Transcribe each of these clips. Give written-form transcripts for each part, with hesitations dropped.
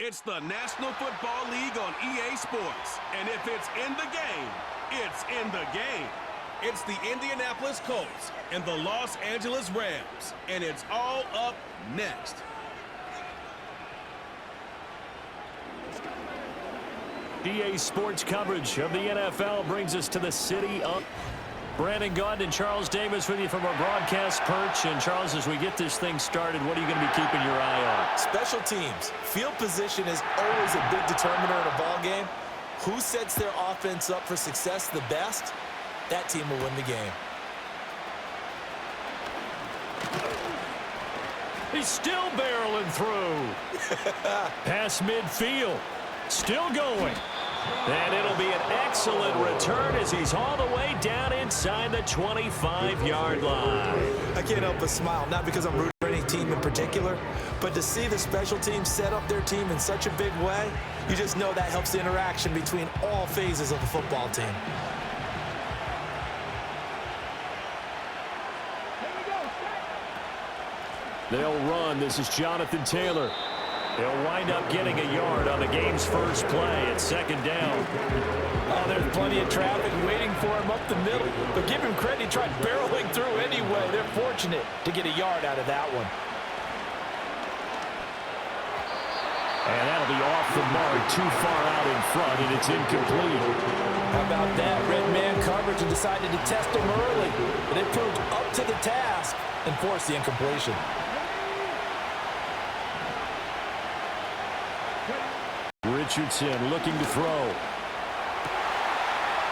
It's the National Football League on EA Sports. And if it's in the game, it's in the game. It's the Indianapolis Colts and the Los Angeles Rams. And it's all up next. EA Sports coverage of the NFL brings us to the city of Brandon Gaudin and Charles Davis with you from our broadcast perch. And Charles, as we get this thing started, what are you going to be keeping your eye on? Special teams. Field position is always a big determiner in a ball game. Who sets their offense up for success the best? That team will win the game. He's still barreling through. Past midfield. Still going. And it'll be an excellent return as he's all the way down inside the 25-yard line. I can't help but smile, not because I'm rooting for any team in particular, but to see the special teams set up their team in such a big way, you just know that helps the interaction between all phases of the football team. They'll run. This is Jonathan Taylor. He'll wind up getting a yard on the game's first play at second down. Oh, there's plenty of traffic waiting for him up the middle. But give him credit, he tried barreling through anyway. They're fortunate to get a yard out of that one. And that'll be off the mark, too far out in front, and it's incomplete. How about that? Red man coverage and decided to test him early. But it proved up to the task and forced the incompletion. Richardson looking to throw.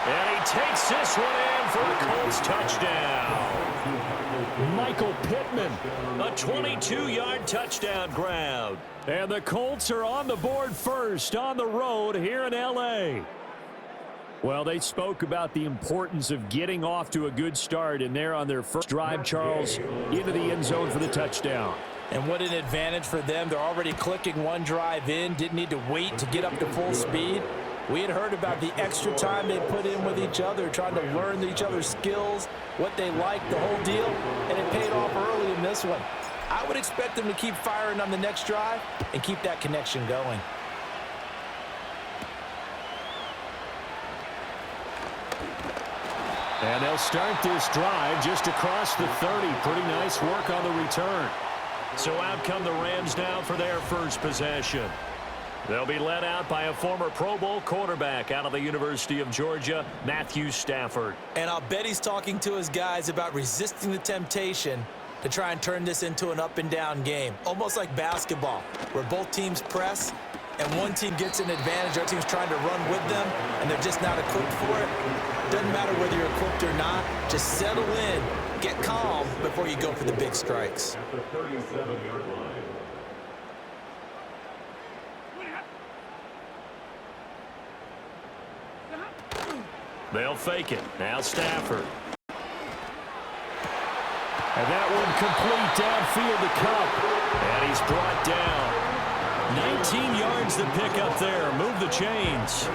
And he takes this one in for the Colts touchdown. Michael Pittman, a 22-yard touchdown grab. And the Colts are on the board first on the road here in L.A. Well, they spoke about the importance of getting off to a good start, and they're on their first drive, Charles, into the end zone for the touchdown. And what an advantage for them. They're already clicking one drive in, didn't need to wait to get up to full speed. We had heard about the extra time they put in with each other, trying to learn each other's skills, what they like, the whole deal, and it paid off early in this one. I would expect them to keep firing on the next drive and keep that connection going. And they'll start this drive just across the 30. Pretty nice work on the return. So out come the Rams now for their first possession. They'll be led out by a former Pro Bowl quarterback out of the University of Georgia, Matthew Stafford. And I'll bet he's talking to his guys about resisting the temptation to try and turn this into an up-and-down game. Almost like basketball, where both teams press, and one team gets an advantage, the other team's trying to run with them, and they're just not equipped for it. Doesn't matter whether you're equipped or not. Just settle in, get calm before you go for the big strikes. At the 37-yard line. They'll fake it. Now Stafford. And that one complete downfield to Cup. And he's brought down. 19 yards to pick up there. Move the chains.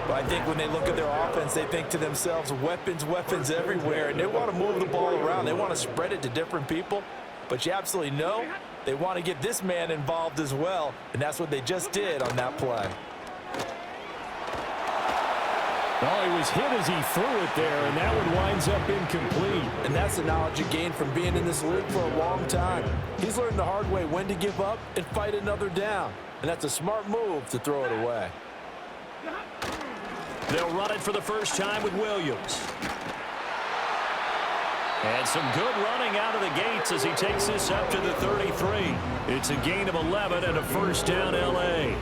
But I think when they look at their offense, they think to themselves, weapons, weapons everywhere. And they want to move the ball around. They want to spread it to different people. But you absolutely know they want to get this man involved as well. And that's what they just did on that play. Oh, he was hit as he threw it there, and that one winds up incomplete. And that's the knowledge you gain from being in this league for a long time. He's learned the hard way when to give up and fight another down. And that's a smart move to throw it away. They'll run it for the first time with Williams. And some good running out of the gates as he takes this up to the 33. It's a gain of 11 and a first down L.A.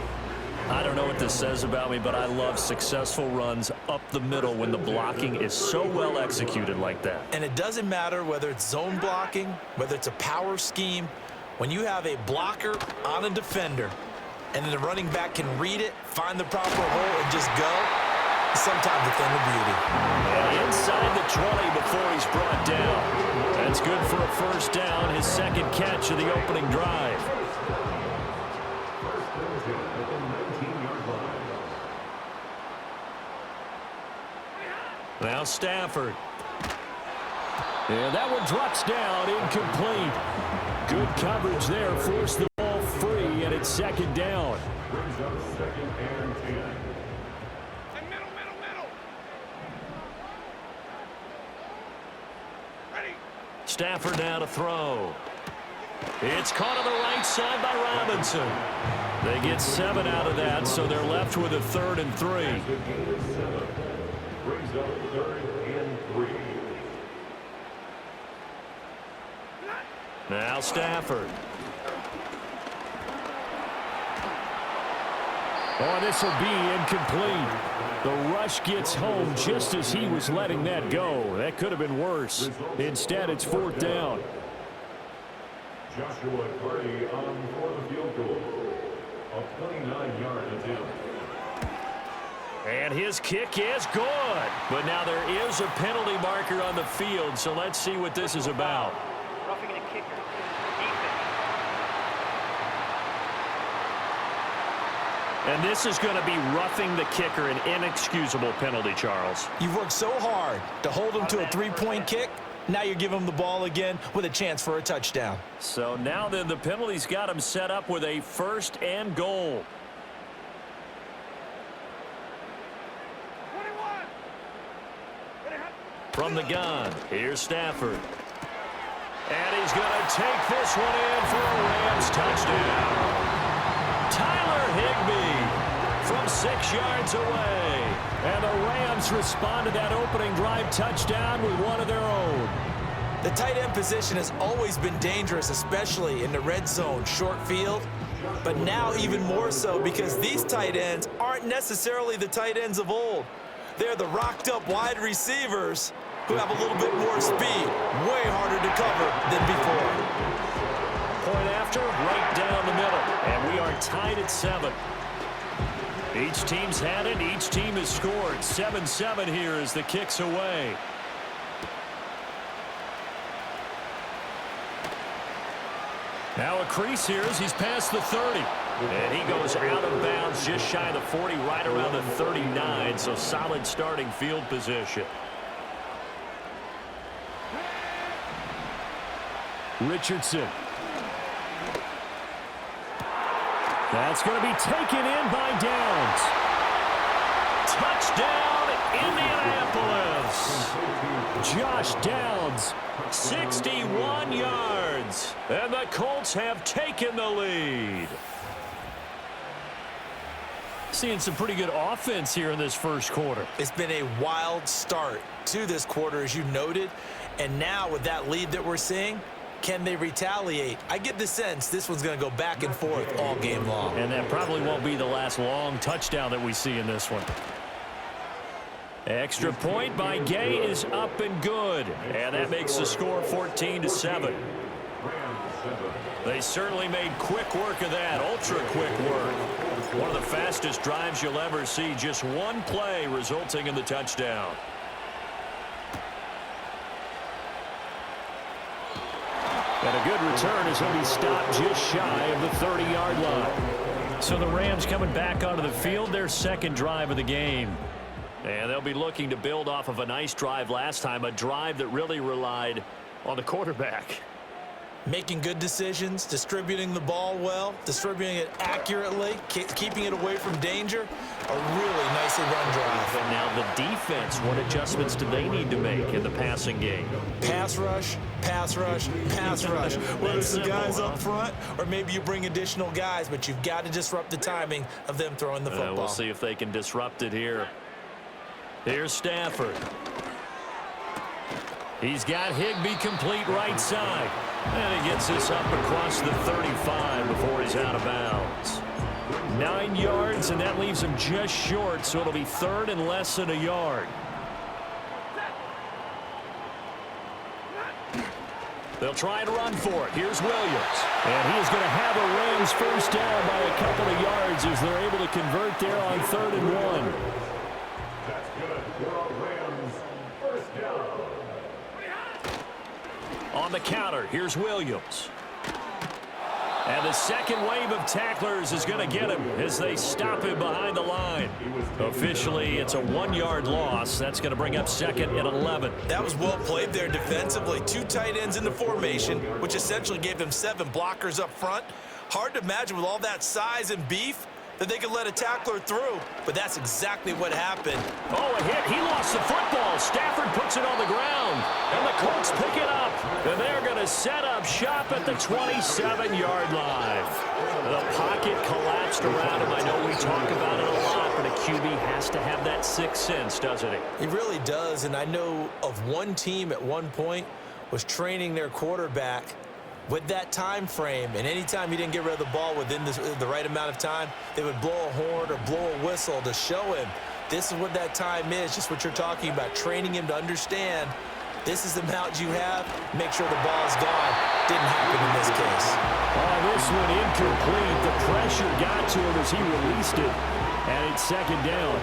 I don't know what this says about me, but I love successful runs up the middle when the blocking is so well executed like that. And it doesn't matter whether it's zone blocking, whether it's a power scheme. When you have a blocker on a defender and then the running back can read it, find the proper hole, and just go, it's sometimes a thing of beauty. And inside the 20 before he's brought down. That's good for a first down, his second catch of the opening drive. Now Stafford. And that one drops down, incomplete. Good coverage there, forced the ball free, and it's second down. Brings up second and 10. Stafford now to throw. It's caught on the right side by Robinson. They get 7 out of that, so they're left with a 3rd and 3. The gain is 7. Brings up 3rd and 3. Now Stafford. Oh, this will be incomplete. The rush gets home just as he was letting that go. That could have been worse. Instead, it's 4th down. Joshua Carty on for the field goal. A 29-yard attempt. And his kick is good. But now there is a penalty marker on the field, so let's see what this is about. Roughing the kicker. And this is going to be roughing the kicker, an inexcusable penalty, Charles. You've worked so hard to hold him to a 3-point kick. Now you're giving him the ball again with a chance for a touchdown. So now then the penalty's got him set up with a 1st and goal. 21. From the gun, here's Stafford. And he's going to take this one in for a Rams touchdown. Tyler Higbee from 6 yards away. And the Rams respond to that opening drive touchdown with one of their own. The tight end position has always been dangerous, especially in the red zone, short field. But now even more so because these tight ends aren't necessarily the tight ends of old. They're the rocked-up wide receivers who have a little bit more speed, way harder to cover than before. Point after, right down the middle. And we are tied at 7. Each team's had it. Each team has scored. 7-7 here as the kick's away. Now a crease here as he's past the 30. And he goes out of bounds just shy of the 40, right around the 39. So solid starting field position. Richardson. That's going to be taken in by Downs. Touchdown, Indianapolis. Josh Downs, 61 yards. And the Colts have taken the lead. Seeing some pretty good offense here in this first quarter. It's been a wild start to this quarter, as you noted. And now with that lead that we're seeing, can they retaliate? I get the sense this one's going to go back and forth all game long. And that probably won't be the last long touchdown that we see in this one. Extra point by Gay is up and good. And that makes the score 14-7. They certainly made quick work of that, ultra quick work. One of the fastest drives you'll ever see. Just one play resulting in the touchdown. And a good return as he'll be stopped just shy of the 30-yard line. So the Rams coming back onto the field, their second drive of the game. And they'll be looking to build off of a nice drive last time, a drive that really relied on the quarterback. Making good decisions, distributing the ball well, distributing it accurately, keeping it away from danger. A really nicely run drive. And now the defense, what adjustments do they need to make in the passing game? Pass rush, pass rush, pass rush. Whether it's the guys up front or maybe you bring additional guys, but you've got to disrupt the timing of them throwing the football. We'll see if they can disrupt it here. Here's Stafford. He's got Higbee complete right side. And he gets this up across the 35 before he's out of bounds. 9 yards, and that leaves him just short, so it'll be third and less than a yard. They'll try and run for it. Here's Williams. And he is going to have a Rams first down by a couple of yards as they're able to convert there on 3rd and 1. That's good for a Rams first down. On the counter, here's Williams. And the second wave of tacklers is going to get him as they stop him behind the line. Officially, it's a 1-yard loss. That's going to bring up 2nd and 11. That was well played there defensively. 2 tight ends in the formation, which essentially gave them 7 blockers up front. Hard to imagine with all that size and beef that they could let a tackler through, but that's exactly what happened. Oh, a hit. He lost the football. Stafford puts it on the ground, and the Colts pick it up, and they're going to set up shop at the 27-yard line. The pocket collapsed around him. I know we talk about it a lot, but a QB has to have that sixth sense, doesn't he? He really does, and I know of one team at one point was training their quarterback with that time frame, and anytime he didn't get rid of the ball within the right amount of time, they would blow a horn or blow a whistle to show him this is what that time is, just what you're talking about, training him to understand this is the amount you have, make sure the ball is gone. Didn't happen in this case. Oh, this one incomplete. The pressure got to him as he released it, and it's second down.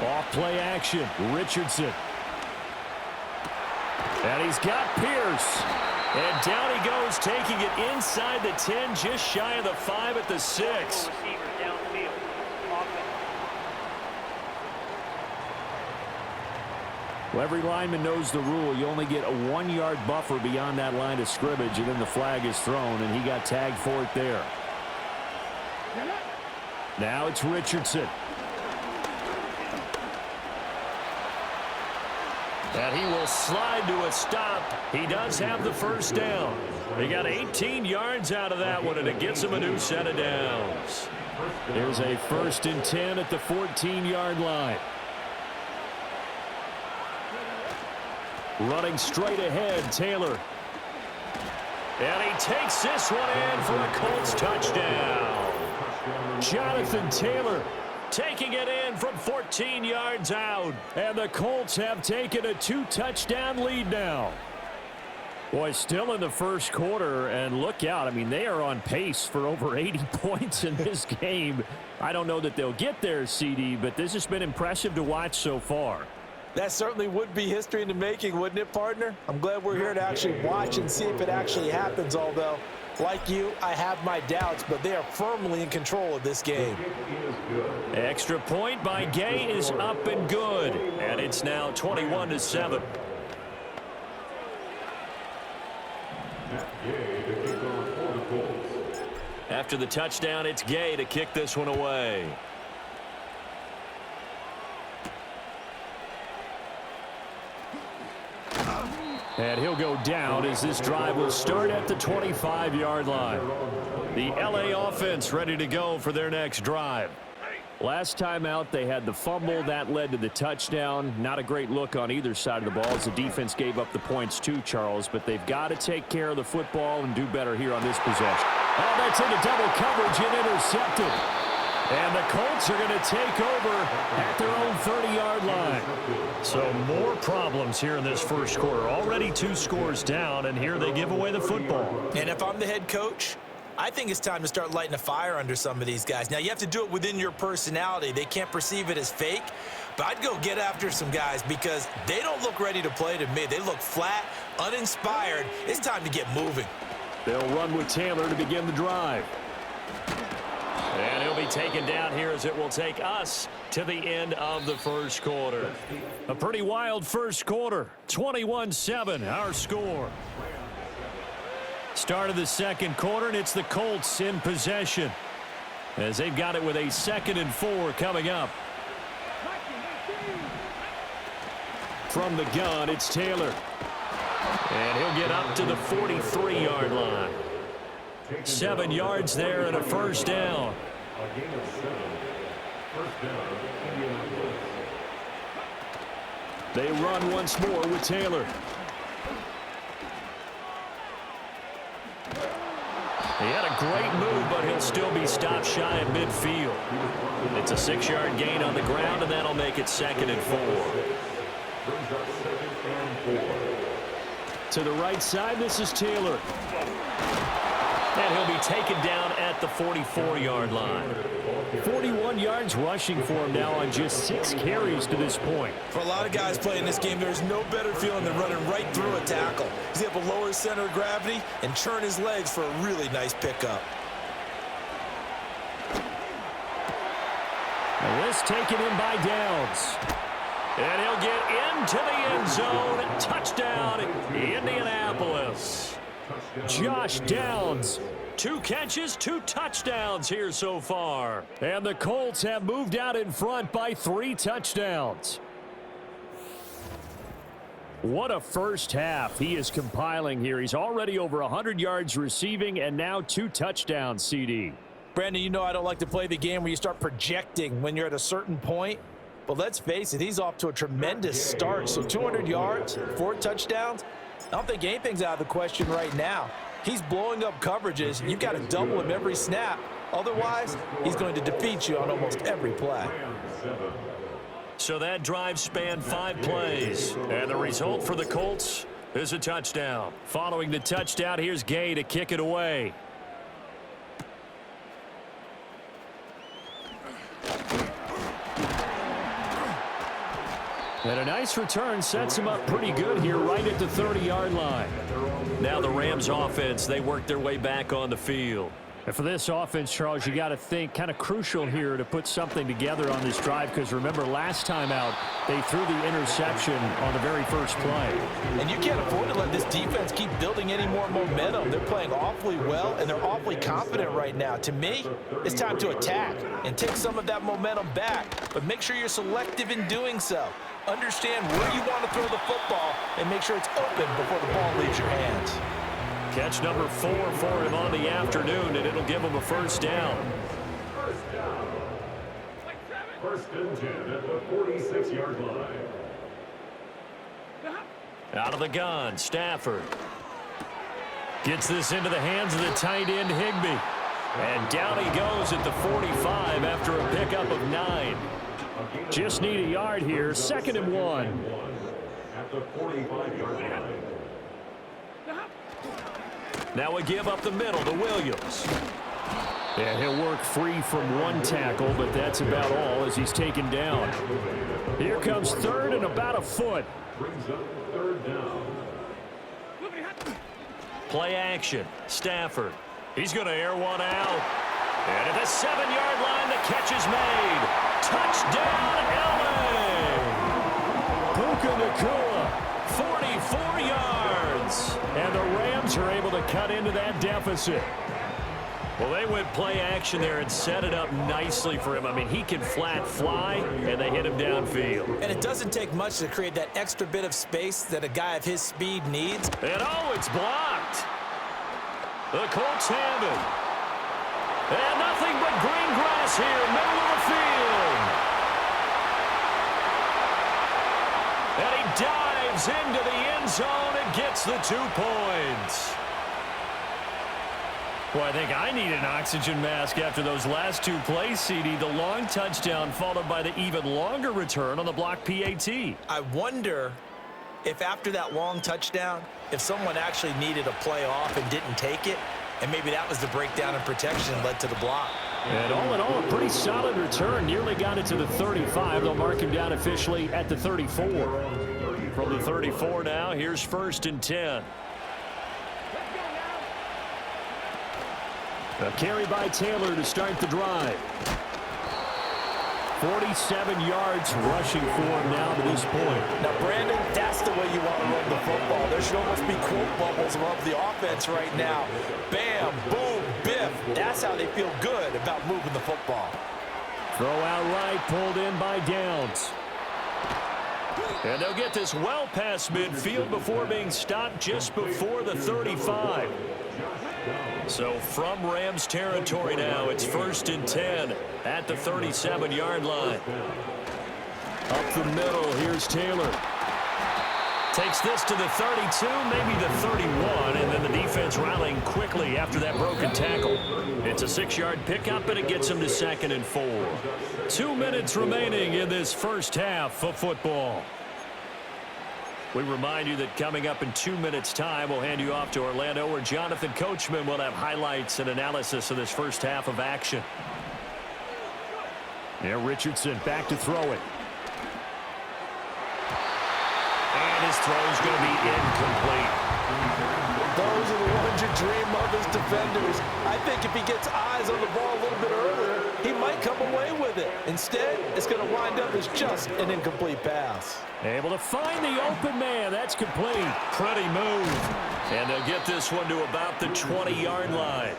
Off play action, Richardson. And he's got Pierce. And down he goes, taking it inside the 10, just shy of the 5 at the 6. Receivers downfield. Offense. Well, every lineman knows the rule. You only get a 1-yard buffer beyond that line of scrimmage, and then the flag is thrown, and he got tagged for it there. Now it's Richardson. And he will slide to a stop. He does have the first down. He got 18 yards out of that one, and it gets him a new set of downs. There's a 1st and 10 at the 14-yard line. Running straight ahead, Taylor. And he takes this one in for a Colts touchdown. Jonathan Taylor taking it in from 14 yards out. And the Colts have taken a 2-touchdown lead now. Boy, still in the first quarter, and look out. I mean, they are on pace for over 80 points in this game. I don't know that they'll get there, CD, but this has been impressive to watch so far. That certainly would be history in the making, wouldn't it, partner? I'm glad we're here to actually watch and see if it actually happens, although, like you, I have my doubts, but they are firmly in control of this game. Extra point by Gay is up and good, and it's now 21-7. After the touchdown, it's Gay to kick this one away. And he'll go down as this drive will start at the 25-yard line. The LA offense ready to go for their next drive. Last time out, they had the fumble. That led to the touchdown. Not a great look on either side of the ball as the defense gave up the points too, Charles. But they've got to take care of the football and do better here on this possession. Oh, that's into double coverage and intercepted. And the Colts are going to take over at their own 30-yard line. So more problems here in this first quarter. Already 2 scores down, and here they give away the football. And if I'm the head coach, I think it's time to start lighting a fire under some of these guys. Now, you have to do it within your personality. They can't perceive it as fake, but I'd go get after some guys because they don't look ready to play to me. They look flat, uninspired. It's time to get moving. They'll run with Taylor to begin the drive. And he'll be taken down here as it will take us to the end of the first quarter. A pretty wild first quarter. 21-7, our score. Start of the second quarter, and it's the Colts in possession as they've got it with a 2nd and 4 coming up. From the gun, it's Taylor. And he'll get up to the 43-yard line. 7 yards there and a first down. They run once more with Taylor. He had a great move, but he'll still be stopped shy at midfield. It's a 6-yard gain on the ground, and that'll make it 2nd and 4. To the right side, this is Taylor. And he'll be taken down at the 44-yard line. 41 yards rushing for him now on just 6 carries to this point. For a lot of guys playing this game, there's no better feeling than running right through a tackle. He's able to lower his center of gravity and turn his legs for a really nice pickup. And this taken in by Downs. And he'll get into the end zone. Touchdown, Indianapolis. Josh Downs. 2 catches, 2 touchdowns here so far. And the Colts have moved out in front by 3 touchdowns. What a first half he is compiling here. He's already over 100 yards receiving and now 2 touchdowns, CD. Brandon, you know I don't like to play the game where you start projecting when you're at a certain point. But let's face it, he's off to a tremendous start. So 200 yards, 4 touchdowns. I don't think anything's out of the question right now. He's blowing up coverages. You've got to double him every snap. Otherwise, he's going to defeat you on almost every play. So that drive spanned 5 plays. And the result for the Colts is a touchdown. Following the touchdown, here's Gay to kick it away. And a nice return sets him up pretty good here right at the 30-yard line. Now the Rams offense, they work their way back on the field. And for this offense, Charles, you got to think kind of crucial here to put something together on this drive because remember last time out they threw the interception on the very first play. And you can't afford to let this defense keep building any more momentum. They're playing awfully well and they're awfully confident right now. To me, it's time to attack and take some of that momentum back, but make sure you're selective in doing so. Understand where you want to throw the football and make sure it's open before the ball leaves your hands. Catch number 4 for him on the afternoon, and it'll give him a first down. First and 10 at the 46-yard line. Out of the gun, Stafford. Gets this into the hands of the tight end, Higbee. And down he goes at the 45 after a pickup of 9. Just need a yard here, 2nd and 1. At the 45-yard line. Now we give up the middle to Williams. And he'll work free from 1 tackle, but that's about all as he's taken down. Here comes 3rd and about a foot. Brings up 3rd down. Play action. Stafford. He's going to air one out. And at the 7-yard line, the catch is made. Touchdown, LA! Puka Nacua, 44 yards. And the Rams are able to cut into that deficit. Well, they went play action there and set it up nicely for him. I mean, he can flat fly, and they hit him downfield. And it doesn't take much to create that extra bit of space that a guy of his speed needs. And oh, it's blocked. The Colts have it. And nothing but green grass here, middle of the field. And he dives into the end zone and gets the 2 points. Well, I think I need an oxygen mask after those last 2 plays, CD. The long touchdown followed by the even longer return on the block PAT. I wonder if after that long touchdown, if someone actually needed a play off and didn't take it, and maybe that was the breakdown in protection that led to the block. And all in all, a pretty solid return. Nearly got it to the 35. They'll mark him down officially at the 34. From the 34 now, here's 1st and 10. A carry by Taylor to start the drive. 47 yards rushing for him now to this point. Now, Brandon, that's the way you want to run the football. There should almost be quote bubbles above the offense right now. Bam, boom, biff. That's how they feel good about moving the football. Throw out right, pulled in by Downs. And they'll get this well past midfield before being stopped just before the 35. So from Rams territory now, it's 1st and 10 at the 37-yard line. Up the middle, here's Taylor. Takes this to the 32, maybe the 31, and then the defense rallying quickly after that broken tackle. It's a 6-yard pickup, and it gets him to 2nd and 4. 2 minutes remaining in this first half of football. We remind you that coming up in 2 minutes' time, we'll hand you off to Orlando, where Jonathan Coachman will have highlights and analysis of this first half of action. Now Richardson back to throw it. And his throw is going to be incomplete. Those are the ones you dream of as defenders. I think if he gets eyes on the ball a little bit earlier, he might come away with it. Instead, it's going to wind up as just an incomplete pass. Able to find the open man. That's complete. Pretty move. And they'll get this one to about the 20-yard line.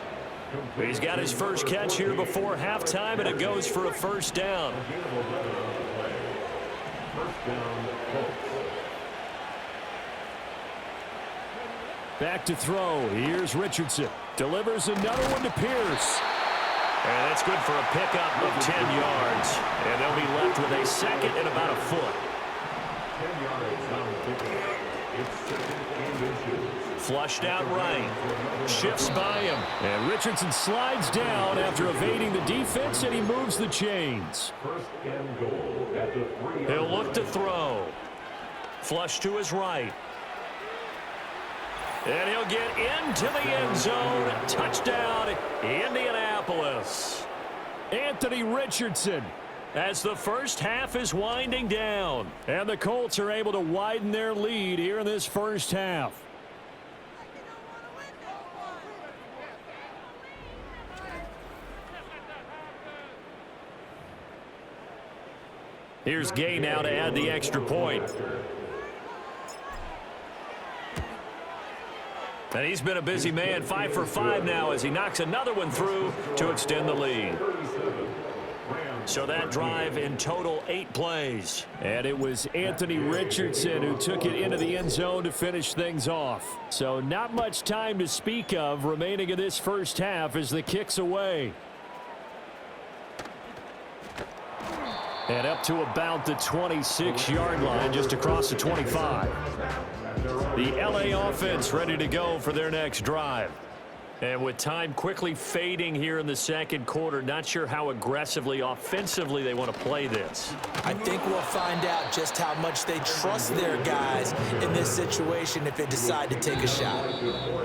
He's got his first catch here before halftime, and it goes for a first down. Back to throw. Here's Richardson. Delivers another one to Pierce. And that's good for a pickup of 10 yards. And they'll be left with a second and about a foot. 10 yards on pickup. It's second and inches. Flushed out right. Shifts by him. And Richardson slides down after evading the defense, and he moves the chains. First and goal at the 3-yard He'll look line. to throw. Flush to his right. And he'll get into the end zone. Touchdown, Indianapolis. Anthony Richardson, as the first half is winding down. And the Colts are able to widen their lead here in this first half. Here's Gay now to add the extra point. And he's been a busy man, 5 for 5 now as he knocks another one through to extend the lead. So that drive in total 8 plays. And it was Anthony Richardson who took it into the end zone to finish things off. So not much time to speak of remaining in this first half as the kick's away. And up to about the 26-yard line, just across the 25. The LA offense ready to go for their next drive. And with time quickly fading here in the second quarter, not sure how aggressively, offensively they want to play this. I think we'll find out just how much they trust their guys in this situation if they decide to take a shot.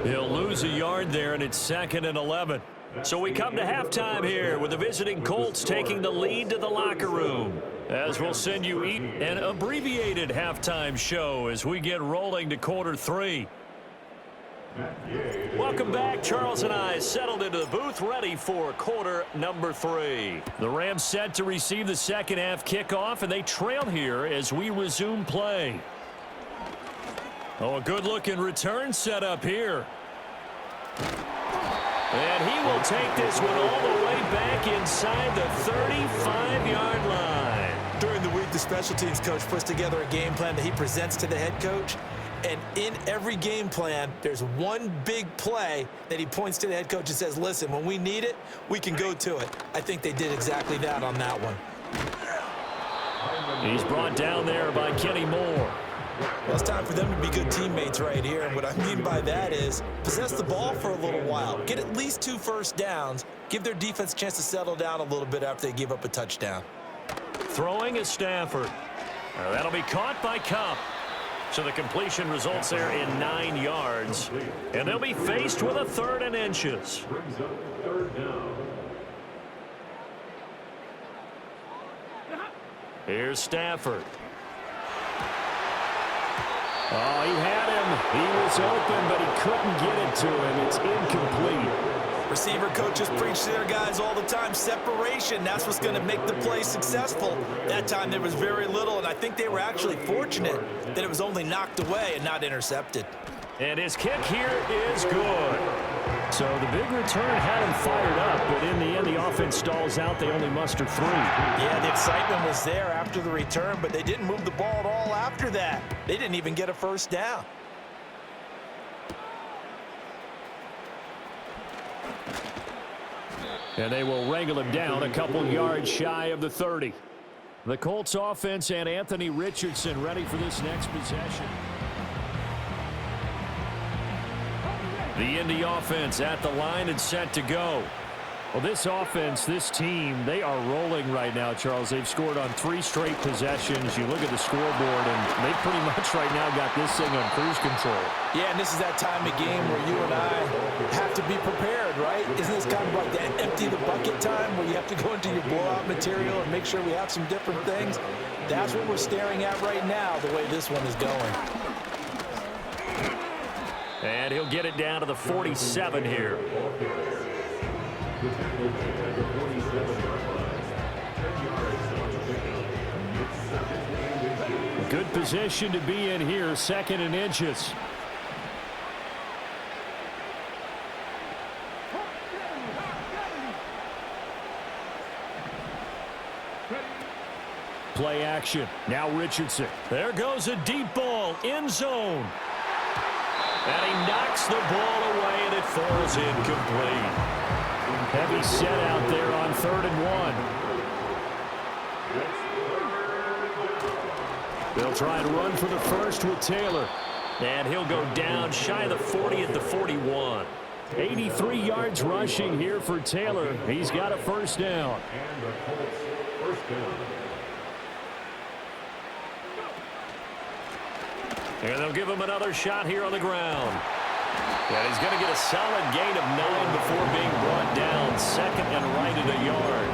He'll lose a yard there, and it's 2nd and 11. So we come to halftime here with the visiting Colts taking the lead to the locker room. As we'll send you an abbreviated halftime show as we get rolling to quarter 3. Welcome back. Charles and I settled into the booth ready for quarter number 3. The Rams set to receive the second half kickoff, and they trail here as we resume play. Oh, a good-looking return set up here. And he will take this one all the way back inside the 35-yard line. During the week, the special teams coach puts together a game plan that he presents to the head coach. And in every game plan, there's one big play that he points to the head coach and says, listen, when we need it, we can go to it. I think they did exactly that on that one. He's brought down there by Kenny Moore. Well, it's time for them to be good teammates right here. And what I mean by that is possess the ball for a little while. Get at least 2 first downs. Give their defense a chance to settle down a little bit after they give up a touchdown. Throwing is Stafford. That'll be caught by Cup. So the completion results there in 9 yards. And they'll be faced with a 3rd and inches. Brings up 3rd down. Here's Stafford. Oh, he had him. He was open, but he couldn't get it to him. It's incomplete. Receiver coaches preach to their guys all the time. Separation, that's what's going to make the play successful. That time there was very little, and I think they were actually fortunate that it was only knocked away and not intercepted. And his kick here is good. So the big return had him fired up, but in the end, the offense stalls out. They only muster 3. Yeah, the excitement was there after the return, but they didn't move the ball at all after that. They didn't even get a first down. And they will wrangle him down a couple yards shy of the 30. The Colts offense and Anthony Richardson ready for this next possession. The Indy offense at the line and set to go. Well, this offense, this team, they are rolling right now, Charles. They've scored on 3 straight possessions. You look at the scoreboard, and they pretty much right now got this thing on cruise control. Yeah, and this is that time of game where you and I have to be prepared, right? Isn't this kind of like that empty the bucket time where you have to go into your blowout material and make sure we have some different things? That's what we're staring at right now, the way this one is going. And he'll get it down to the 47 here. Good position to be in here, 2nd and inches. Play action. Now Richardson. There goes a deep ball. End zone. And he knocks the ball away, and it falls incomplete. Heavy set out there on 3rd and 1. They'll try and run for the first with Taylor. And he'll go down shy of the 40 at the 41. 83 yards rushing here for Taylor. He's got a first down. And the Colts first down. And they'll give him another shot here on the ground. And he's going to get a solid gain of 9 before being brought down. 2nd and right at a yard.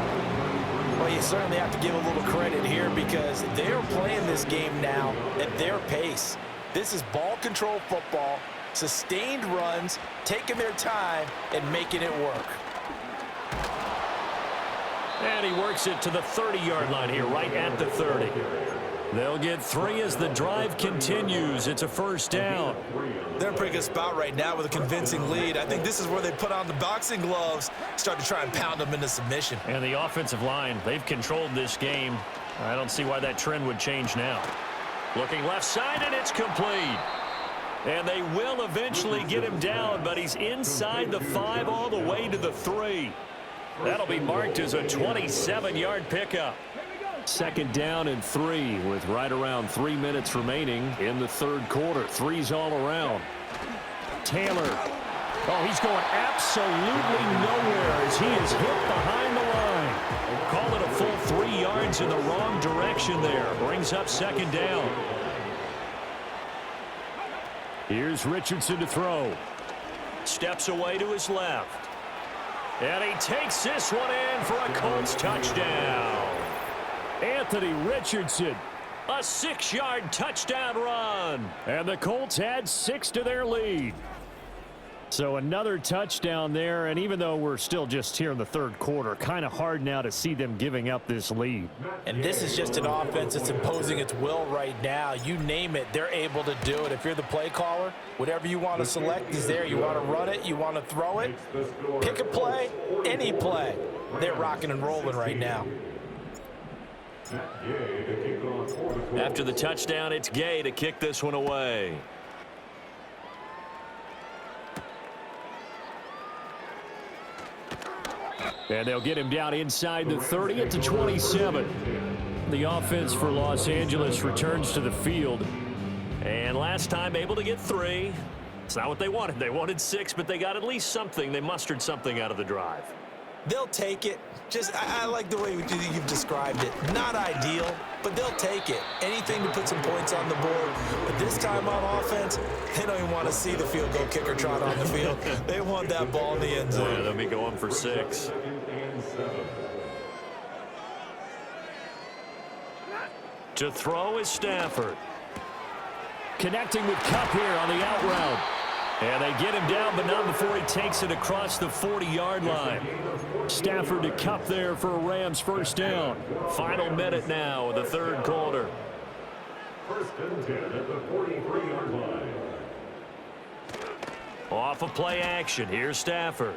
Well, you certainly have to give a little credit here because they're playing this game now at their pace. This is ball control football, sustained runs, taking their time, and making it work. And he works it to the 30-yard line here, right at the 30. They'll get 3 as the drive continues. It's a first down. They're in a pretty good spot right now with a convincing lead. I think this is where they put on the boxing gloves, start to try and pound them into submission. And the offensive line, they've controlled this game. I don't see why that trend would change now. Looking left side, and it's complete. And they will eventually get him down, but he's inside the 5 all the way to the 3. That'll be marked as a 27-yard pickup. 2nd down and 3 with right around 3 minutes remaining in the 3rd quarter. 3's all around. Taylor. Oh, he's going absolutely nowhere as he is hit behind the line. Call it a full 3 yards in the wrong direction there. Brings up 2nd down. Here's Richardson to throw. Steps away to his left. And he takes this one in for a Colts touchdown. Anthony Richardson, a 6-yard touchdown run. And the Colts add 6 to their lead. So another touchdown there, and even though we're still just here in the 3rd quarter, kind of hard now to see them giving up this lead. And this is just an offense that's imposing its will right now. You name it, they're able to do it. If you're the play caller, whatever you want to select is there. You want to run it, you want to throw it, pick a play, any play. They're rocking and rolling right now. After the touchdown, it's Gay to kick this one away. And they'll get him down inside the 30 at the 27. The offense for Los Angeles returns to the field. And last time able to get 3. It's not what they wanted. They wanted 6, but they got at least something. They mustered something out of the drive. They'll take it. I like the way you've described it. Not ideal, but they'll take it. Anything to put some points on the board. But this time on offense, they don't even want to see the field goal kicker trot on the field. They want that ball in the end zone. Yeah, they'll be going for 6. To throw is Stafford. Connecting with Kupp here on the out route. And they get him down, but not before he takes it across the 40-yard line. Stafford to Kupp there for a Rams first down. Final minute now of the 3rd quarter. 1st and 10 at the 43-yard line. Off of play action, here's Stafford.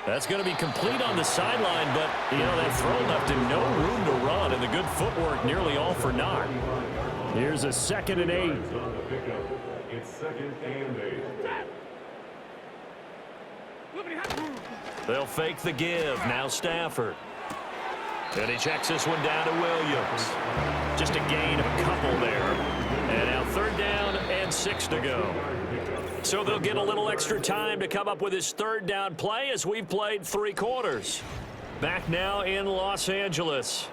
That's going to be complete on the sideline, but, you know, that throw left him no room to run, and the good footwork nearly all for naught. Here's a 2nd and 8. It's 2nd and 8. They'll fake the give. Now Stafford. And he checks this one down to Williams. Just a gain of a couple there. And now 3rd down and 6 to go. So they'll get a little extra time to come up with his 3rd down play as we've played 3 quarters. Back now in Los Angeles.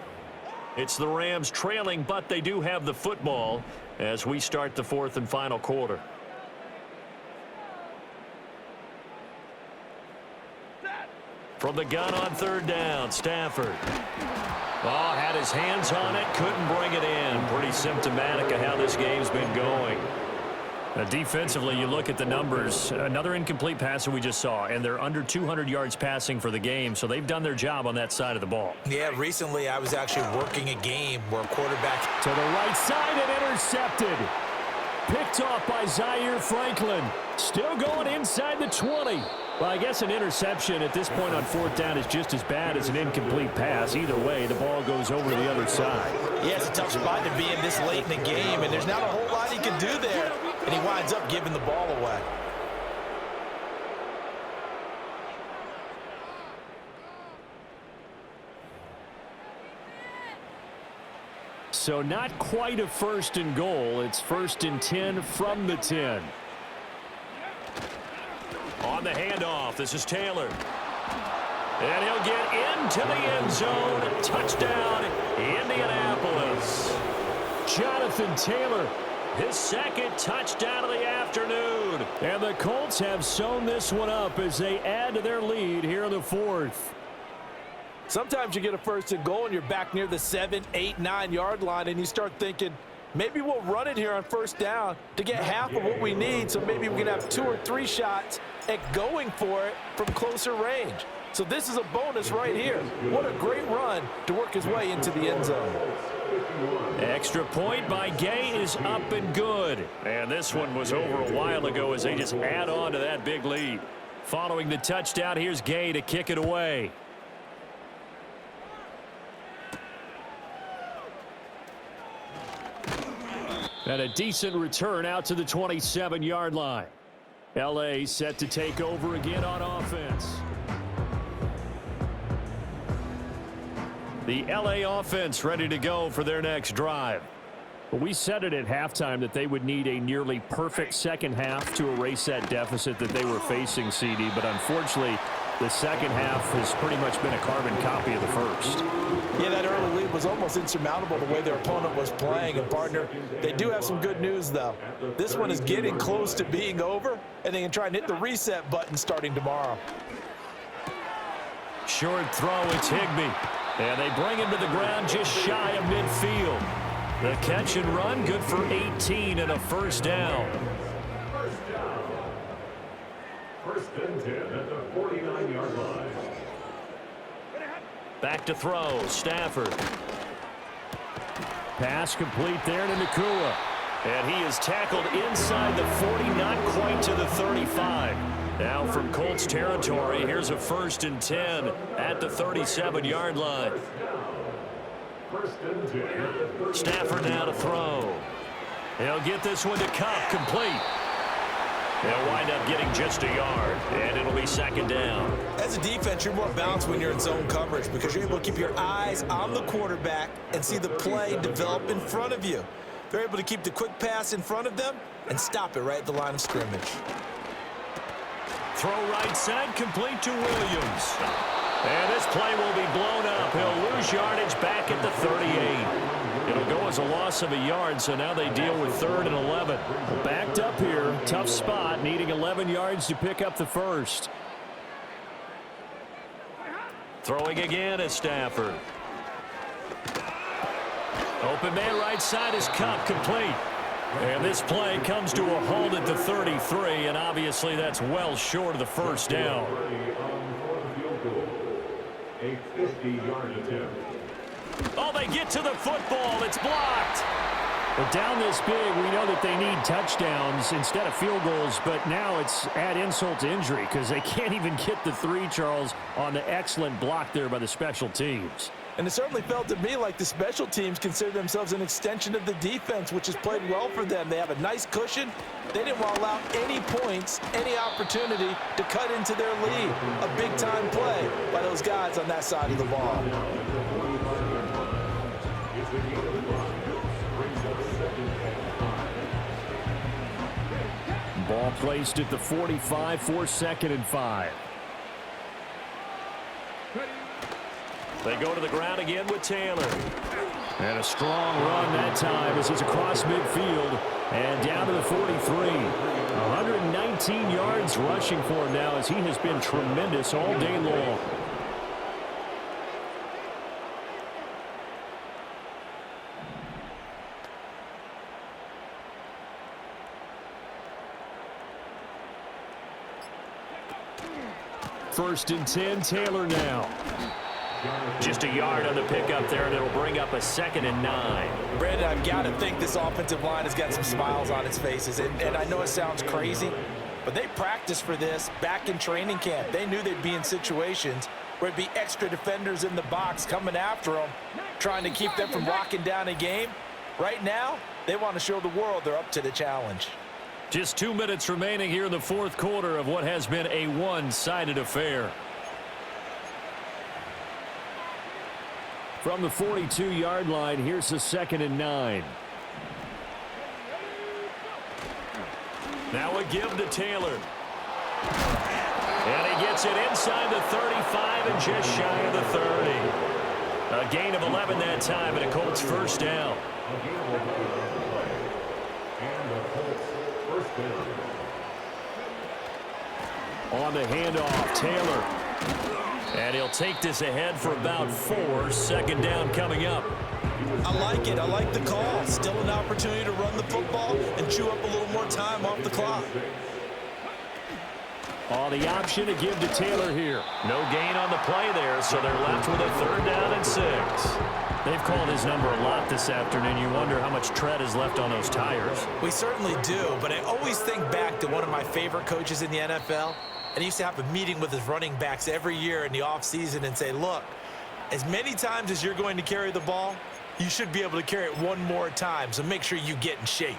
It's the Rams trailing, but they do have the football as we start the 4th and final quarter. From the gun on 3rd down, Stafford. Oh, had his hands on it, couldn't bring it in. Pretty symptomatic of how this game's been going. Defensively, you look at the numbers. Another incomplete pass that we just saw, and they're under 200 yards passing for the game, so they've done their job on that side of the ball. Yeah, recently I was actually working a game where a quarterback To the right side and intercepted. Picked off by Zaire Franklin. Still going inside the 20. Well, I guess an interception at this point on fourth down is just as bad as an incomplete pass. Either way, the ball goes over to the other side. Yeah, it's a tough spot to be in this late in the game, and there's not a whole lot he can do there, and he winds up giving the ball away. So not quite a first and goal. It's first and 10 from the 10. On the handoff, this is Taylor. And he'll get into the end zone. Touchdown, Indianapolis. Jonathan Taylor, his second touchdown of the afternoon. And the Colts have sewn this one up as they add to their lead here in the fourth. Sometimes you get a first and goal and you're back near the 7, 8, 9-yard line, and you start thinking, maybe we'll run it here on first down to get half of what we need, so maybe we can have 2 or 3 shots at going for it from closer range. So this is a bonus right here. What a great run to work his way into the end zone. Extra point by Gay is up and good. And this one was over a while ago as they just add on to that big lead. Following the touchdown, here's Gay to kick it away. And a decent return out to the 27-yard line. L.A. set to take over again on offense. The L.A. offense ready to go for their next drive. We said it at halftime that they would need a nearly perfect second half to erase that deficit that they were facing, CD. But unfortunately, the second half has pretty much been a carbon copy of the first. Yeah, that early lead was almost insurmountable the way their opponent was playing. And, partner, they do have some good news, though. This one is getting close to being over, and they can try and hit the reset button starting tomorrow. Short throw, it's Higbee. And they bring him to the ground just shy of midfield. The catch and run, good for 18 and a first down. First and 10 at the 49-yard line. Back to throw, Stafford. Pass complete there to Nakua. And he is tackled inside the 40, not quite to the 35. Now from Colts territory, here's a first and 10 at the 37-yard line. First and 10 at the Stafford now to throw. He'll get this one to Cup, complete. They'll wind up getting just a yard, and it'll be second down. As a defense, you're more balanced when you're in zone coverage because you're able to keep your eyes on the quarterback and see the play develop in front of you. They're able to keep the quick pass in front of them and stop it right at the line of scrimmage. Throw right side, complete to Williams. And this play will be blown up. He'll lose yardage back at the 38. It'll go as a loss of a yard, so now they deal with 3rd and 11. Backed up here, tough spot, needing 11 yards to pick up the first. Throwing again is Stafford. Open man right side is Cup, complete. And this play comes to a halt at the 33, and obviously that's well short of the first down. a 50-yard attempt. Oh, they get to the football. It's blocked. But down this big, we know that they need touchdowns instead of field goals, but now it's add insult to injury because they can't even get the 3, Charles, on the excellent block there by the special teams. And it certainly felt to me like the special teams consider themselves an extension of the defense, which has played well for them. They have a nice cushion. They didn't want to allow any points, any opportunity to cut into their lead. A big-time play by those guys on that side of the ball. Ball placed at the 45 for 2nd and 5. They go to the ground again with Taylor. And a strong run that time as he's across midfield and down to the 43. 119 yards rushing for him now as he has been tremendous all day long. First and 10, Taylor now. Just a yard on the pickup there, and it'll bring up a 2nd and 9. Brandon, I've got to think this offensive line has got some smiles on its faces. And I know it sounds crazy, but they practiced for this back in training camp. They knew they'd be in situations where it'd be extra defenders in the box coming after them, trying to keep them from locking down a game. Right now, they want to show the world they're up to the challenge. Just 2 minutes remaining here in the fourth quarter of what has been a one-sided affair. From the 42-yard line, here's the 2nd and 9. Now a give to Taylor. And he gets it inside the 35 and just shy of the 30. A gain of 11 that time and a Colts first down. On the handoff, Taylor. And he'll take this ahead for about 4. 2nd down coming up. I like it. I like the call. Still an opportunity to run the football and chew up a little more time off the clock. On the option to give to Taylor here. No gain on the play there, so they're left with a 3rd down and 6. They've called his number a lot this afternoon. You wonder how much tread is left on those tires. We certainly do, but I always think back to one of my favorite coaches in the NFL. And he used to have a meeting with his running backs every year in the offseason and say, look, as many times as you're going to carry the ball, you should be able to carry it one more time, so make sure you get in shape.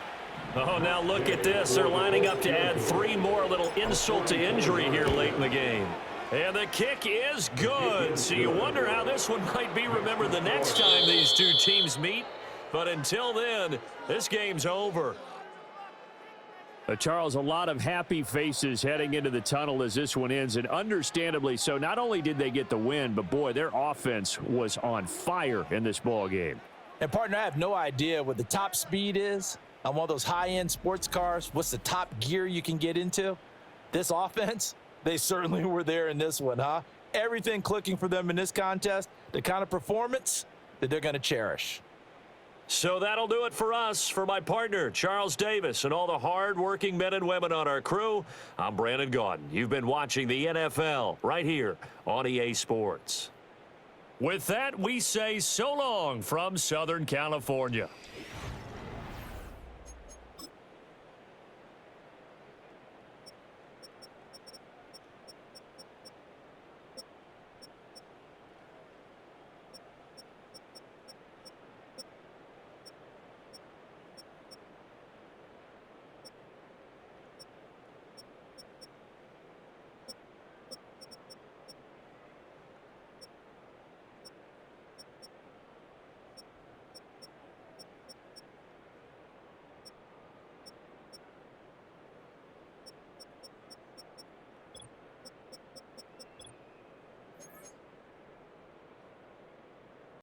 Oh, now look at this. They're lining up to add 3 more, a little insult to injury here late in the game. And the kick is good. So you wonder how this one might be remembered the next time these two teams meet. But until then, this game's over. Charles, a lot of happy faces heading into the tunnel as this one ends, and understandably so. Not only did they get the win, but, boy, their offense was on fire in this ball game. And, partner, I have no idea what the top speed is on one of those high-end sports cars. What's the top gear you can get into? This offense, they certainly were there in this one, huh? Everything clicking for them in this contest, the kind of performance that they're going to cherish. So that'll do it for us. For my partner, Charles Davis, and all the hard-working men and women on our crew, I'm Brandon Gaudin. You've been watching the NFL right here on EA Sports. With that, we say so long from Southern California.